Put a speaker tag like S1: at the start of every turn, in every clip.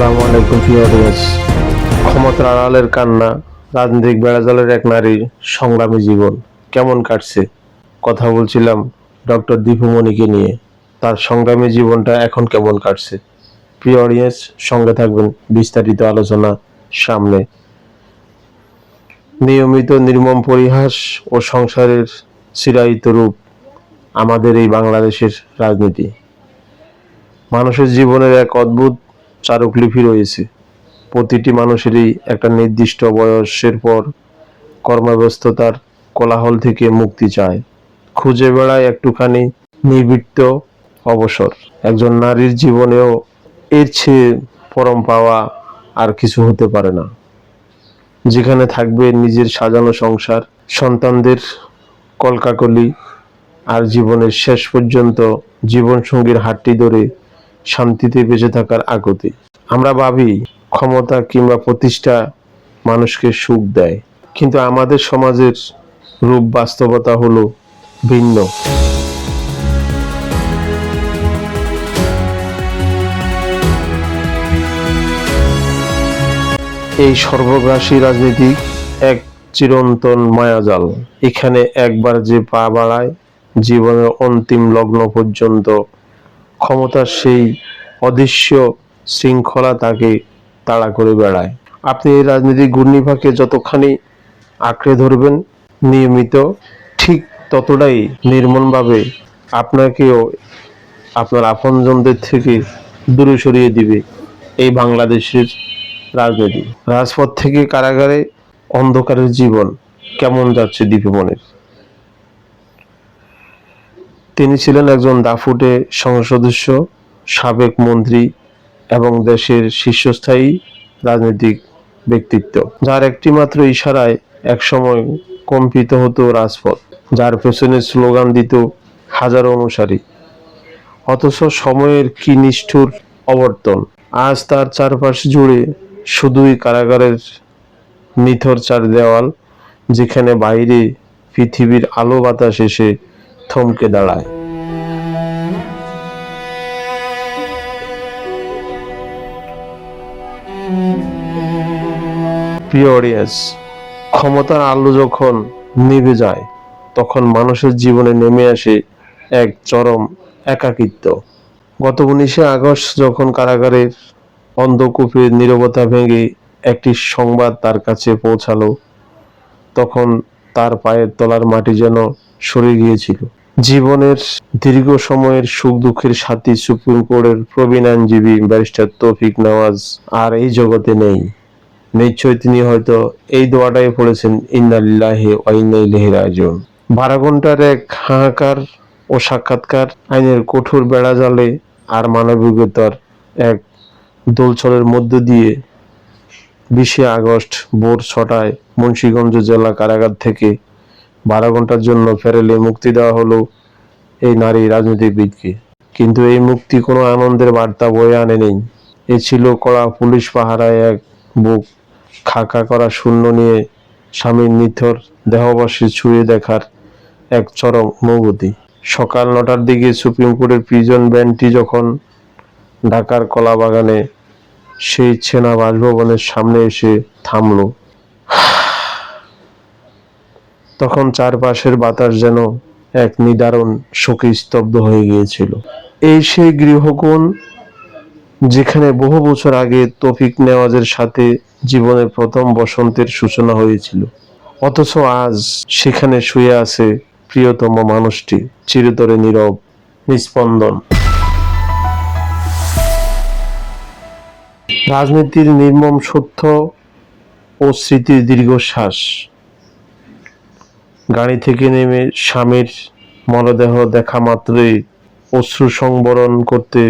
S1: আসসালামু আলাইকুম ভিউয়ার্স। ক্ষমতার আড়ালের কান্না, রাজনৈতিক বেড়াজালের এক নারীর সংগ্রামী জীবন কেমন কাটছে, কথা বলছিলাম ডক্টর দীপু মনিকে নিয়ে। তার সংগ্রামী জীবনটা এখন কেমন কাটছে, প্রিয় অডিয়েন্স সঙ্গে থাকবেন, বিস্তারিত আলোচনা সামনে। নিয়মিত নির্মম পরিহাস ও সংসারের চিরায়িত রূপ আমাদের এই বাংলাদেশের রাজনীতি। মানুষের জীবনের এক অদ্ভুত চারুকলিপি রয়েছে। প্রতিটি মানুষেরই একটা নির্দিষ্ট বয়সের পর কর্মব্যস্ততার কোলাহল থেকে মুক্তি চায়, খুঁজে বেড়ায় একটুখানি নিবৃত্ত অবসর। একজন নারীর জীবনেও এর চেয়ে পরম পাওয়া আর কিছু হতে পারে না, যেখানে থাকবে নিজের সাজানো সংসার, সন্তানদের কলকাকলি, আর জীবনের শেষ পর্যন্ত জীবনসঙ্গীর হাতটি ধরে শান্তিতে বেঁচে থাকার আকুতি। আমরা ভাবি ক্ষমতা কিংবা প্রতিষ্ঠা মানুষকে সুখ দেয়, কিন্তু আমাদের সমাজের রূপ বাস্তবতা হলো ভিন্ন। এই সর্বগ্রাসী রাজনীতি এক চিরন্তন মায়াজাল। এখানে একবার যে পা বাড়ায়, জীবনের অন্তিম লগ্ন পর্যন্ত ক্ষমতার সেই অদৃশ্য শৃঙ্খলা তাকে তাড়া করে বেড়ায়। আপনি এই রাজনীতিক ঘূর্ণিপাকে যতখানি আঁকড়ে ধরবেন নিয়মিত, ঠিক ততটাই নির্মমভাবে আপনাকেও আপনার আপনজনদের থেকে দূরে সরিয়ে দিবে এই বাংলাদেশের রাজনীতি। রাজপথ থেকে কারাগারে অন্ধকারের জীবন কেমন যাচ্ছে দীপুমনির? তিনি ছিলেন একজন দাফুটে সংসদ সদস্য, সাবেক মন্ত্রী এবং দেশের শীর্ষস্থায়ী রাজনৈতিক ব্যক্তিত্ব, যার একটিমাত্র ইশারায় একসময় কম্পিত হতো রাজপথ, যার পেছনে স্লোগান দিত হাজারো অনুসারী। অথচ সময়ের কি নিষ্ঠুর অবর্তন! আজ তার চারপাশ জুড়ে শুধুই কারাগারের নিথর চার দেওয়াল, যেখানে বাইরে পৃথিবীর আলো বাতাস এসে থমকে দাঁড়ায়। প্রিয় অডিয়েন্স, ক্ষমতার আলো যখন নিভে যায়, তখন মানুষের জীবনে নেমে আসে এক চরম একাকিত্ব। গত 19শে আগস্ট যখন কারাগারের অন্ধকূপের নীরবতা ভেঙে একটি সংবাদ তার কাছে পৌঁছালো, তখন তার পায়ের তলার মাটি যেন সরে গিয়েছিল। জীবনের দীর্ঘ সময়ের সুখ দুঃখের সাথী সুপ্রিম কোর্টের প্রবীণ আইনজীবী ব্যারিস্টার তৌফিক নেওয়াজ আর এই জগতে নেই। নিশ্চয় তিনি হয়তো এই দোয়াটাই পড়েছেন, ইন্না লিল্লাহি ওয়া ইন্না ইলাইহি রাজিউন। 12 ঘন্টার এক হাহাকার ও সাক্ষাৎকার, আইনের কঠোর বেড়াজালে আর মানবিকতার এক দোলছলের মধ্য দিয়ে 20শে আগস্ট ভোর 6টায় মুন্সিগঞ্জ জেলা কারাগার থেকে 12 ঘন্টার জন্য ফেরেলে মুক্তি দেওয়া হলো এই নারী রাজনীতিবিদকে। কিন্তু এই মুক্তি কোনো আনন্দের বার্তা বয়ে আনেনি। এ ছিল কড়া পুলিশ পাহারায় এক বুক খাকা করা শূন্য নিয়ে স্বামীর নিথর দেহবশে ছুঁয়ে দেখার এক চরম অনুভূতি। সকাল 9টার দিকে সুপ্রিম কোর্টের প্রিজন ভ্যানটি যখন ঢাকার কলাবাগানে সেই সেনা বাসভবনের সামনে এসে থামল, তখন চারপাশের বাতাস যেন এক নিদারুণ শোকে স্তব্ধ হয়ে গিয়েছিল। এই সেই গৃহকোণ যেখানে বহু বছর আগে তৌফিক নেওয়াজের সাথে জীবনের প্রথম বসন্তের সূচনা হয়েছিল। অথচ আজ সেখানে শুয়ে আছে প্রিয়তম মানুষটি, চিরতরে নীরব, নিস্পন্দন। রাজনীতির নির্মম সত্য ও স্মৃতির দীর্ঘশ্বাস। গাড়ি থেকে নেমে স্বামীর মরদেহ দেখা মাত্রই অশ্রু সংবরণ করতে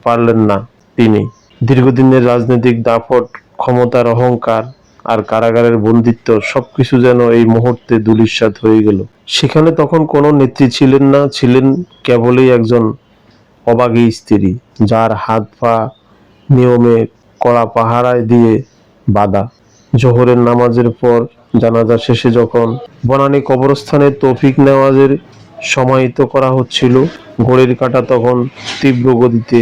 S1: পারলেন না তিনি। দীর্ঘদিনের রাজনৈতিক দাপট, ক্ষমতার অহংকার আর কারাগারের বন্দিত্ব সবকিছু যেন এই মুহূর্তে ধূলিসাৎ হয়ে গেল। সেখানে তখন কোনো নেত্রী ছিলেন না, ছিলেন কেবলই একজন অবাগী স্ত্রী, যার হাত পা নিয়মে কড়া পাহারায় দিয়ে বাঁধা। জোহরের নামাজের পর জানাজা শেষে যখন বনানী কবরস্থানে তৌফিক নেওয়াজের সমাহিত করা হচ্ছিল, ঘড়ির কাঁটা তখন তীব্র গতিতে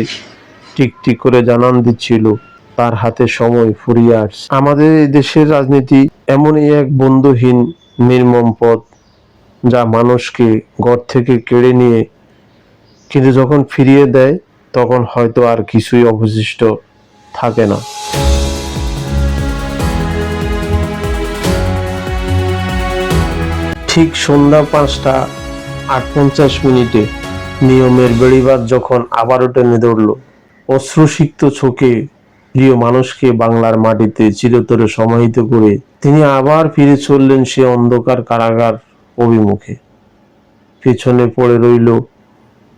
S1: টিকটিক করে জানান দিচ্ছিল তার হাতে সময় ফুরিয়ে আসছে। আমাদের এই দেশের রাজনীতি এমনই এক বন্ধুহীন নির্মম পথ, যা মানুষকে ঘর থেকে কেড়ে নিয়ে কিন্তু যখন ফিরিয়ে দেয় তখন হয়তো আর কিছুই অবশিষ্ট থাকে না। ঠিক সন্ধ্যা 5:58 নিয়মের বেড়িবাঁধ যখন আবারও টেনে ধরল, অশ্রুসিক্ত চোখে প্রিয় মানুষকে বাংলার মাটিতে চিরতরে সমাহিত করে তিনি আবার ফিরে চললেন সে অন্ধকার কারাগার অভিমুখে। পেছনে পড়ে রইল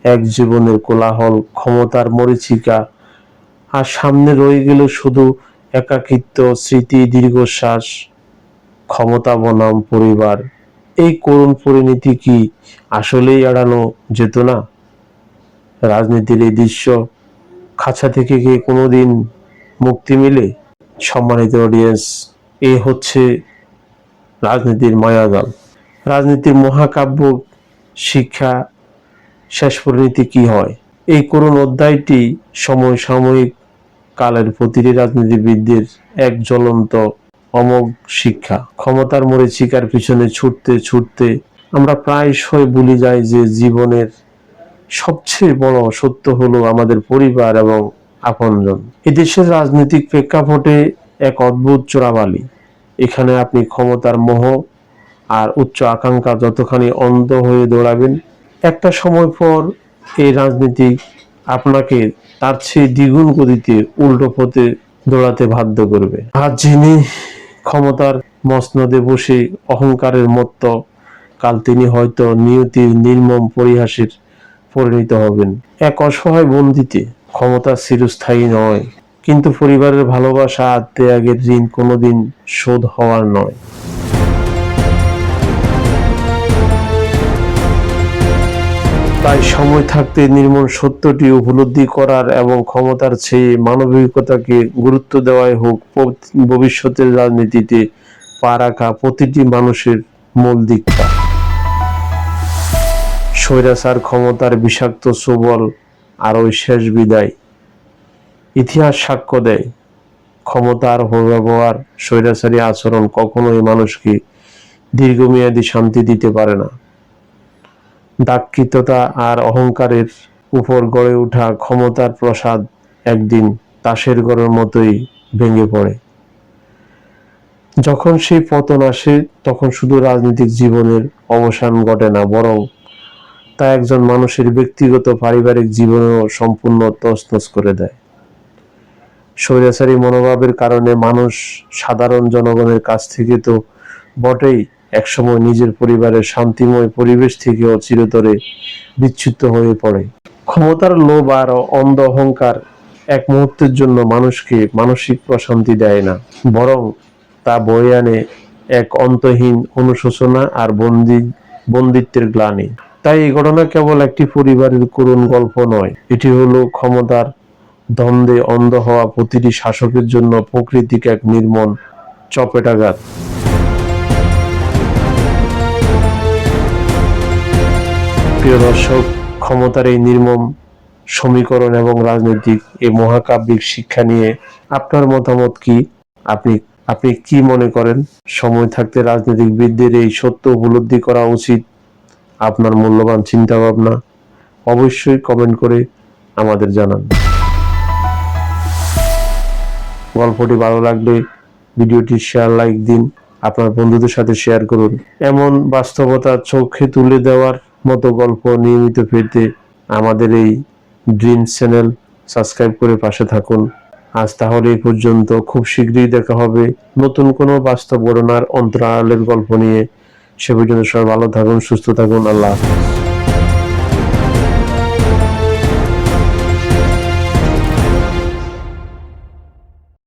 S1: এক জীবনের কোলাহল, ক্ষমতার মরীচিকা, আর সামনে রয়ে গেল শুধু একাকিত্ব, স্মৃতি, দীর্ঘশ্বাস, ক্ষমতা বনাম পরিবার। এই করুণ পরিণতি কি আসলেই এড়ানো যেত না? রাজনীতির এই দৃশ্য খাঁচা থেকে কি কোনোদিন মুক্তি মিলে? সম্মানিত অডিয়েন্স, এ হচ্ছে রাজনীতির মায়াজাল, রাজনীতির মহাকাব্য শিক্ষা। শেষ পরিণতি কি হয়? এই করুণ অধ্যায়টি সমসাময়িক কালের প্রতিটি রাজনীতিবিদদের এক জ্বলন্ত অমোঘ শিক্ষা। ক্ষমতার মরীচিকার পিছনে ছুটতে ছুটতে আমরা প্রায়শই ভুলে যাই যে জীবনের সবচেয়ে বড় সত্য হলো আমাদের পরিবার এবং আপনজন। এদেশের রাজনৈতিক প্রেক্ষাপটে এক অদ্ভুত চোরাবালি। এখানে আপনি ক্ষমতার মোহ আর উচ্চ আকাঙ্ক্ষা যতখানি অন্ধ হয়ে দৌড়াবেন, একটা সময় পর এই রাজনীতি আপনাকে তার চেয়ে দ্বিগুণ গতিতে উল্টো পথে দৌড়াতে বাধ্য করবে। আর যিনি ক্ষমতার মসনদে বসে অহংকারের মত্ত, কাল তিনি হয়তো নিয়তির নির্মম পরিহাসের পরিণত হবেন এক অসহায় বন্দিতে। ক্ষমতা চিরস্থায়ী নয়, কিন্তু পরিবারের ভালোবাসা আর ত্যাগের ঋণ কোনোদিন শোধ হওয়ার নয়। তাই সময় থাকতে নির্মম সত্যটি উপলব্ধি করার এবং ক্ষমতার চেয়ে মানবিকতাকে গুরুত্ব দেওয়াই হোক ভবিষ্যতের রাজনীতিতে পা রাখা প্রতিটি মানুষের মূল দীক্ষা। স্বৈরাচার ক্ষমতার বিষাক্ত ছোবল আর ওই শেষ বিদায়। ইতিহাস সাক্ষ্য দেয়, ক্ষমতার অপব্যবহার, স্বৈরাচারী আচরণ কখনোই মানুষকে দীর্ঘমেয়াদী শান্তি দিতে পারে না। দাক্ষিত্যতা আর অহংকারের উপর গড়ে ওঠা ক্ষমতার প্রসাদ একদিন তাসের ঘরের মতোই ভেঙে পড়ে। যখন সেই পতন আসে, তখন শুধু রাজনৈতিক জীবনের অবসান ঘটে না, বরং তা একজন মানুষের ব্যক্তিগত পারিবারিক জীবনেও সম্পূর্ণ তছনছ করে দেয়। স্বৈরাচারী মনোভাবের কারণে মানুষ সাধারণ জনগণের কাছ থেকে তো বটেই, একসময় নিজের পরিবারের শান্তিময় পরিবেশ থেকেও চিরতরে বিচ্যুত হয়ে পড়ে। ক্ষমতার লোভ আর অন্ধ অহংকার এক মুহূর্তের জন্য মানুষকে মানসিক প্রশান্তি দেয় না, বরং তা বয়ে আনে এক অন্তহীন অনুশোচনা আর বন্দিত্বের গ্লানি। তাই এই ঘটনা কেবল একটি পরিবারের করুণ গল্প নয়, এটি হলো ক্ষমতার দ্বন্দ্বে অন্ধ হওয়া প্রতিটি শাসকের জন্য প্রকৃতিক এক নির্মম চপেটাঘাত। প্রিয় দর্শক, ক্ষমতার এই নির্মম সমীকরণ এবং রাজনৈতিক এই মহাকাব্যিক শিক্ষা নিয়ে আপনার মতামত কি? আপনি কি মনে করেন? সময় থাকতে রাজনীতিবিদদের এই সত্য উপলব্ধি করা উচিত? আপনার মূল্যবান চিন্তা ভাবনা অবশ্যই কমেন্ট করে আমাদের জানান। গল্পটি ভালো লাগলে ভিডিওটি শেয়ার, লাইক দিন, আপনার বন্ধুদের সাথে শেয়ার করুন। এমন বাস্তবতা চোখে তুলে দেওয়ার মতো গল্প নিয়মিত পেতে আমাদের এই ড্রিম চ্যানেল সাবস্ক্রাইব করে পাশে থাকুন। আজ তাহলে এই পর্যন্ত। খুব শীঘ্রই দেখা হবে নতুন কোনো বাস্তব ঘটনার অন্তরালের গল্প নিয়ে। সে পর্যন্ত সবাই ভালো থাকুন, সুস্থ থাকুন। আল্লাহ হাফেজ।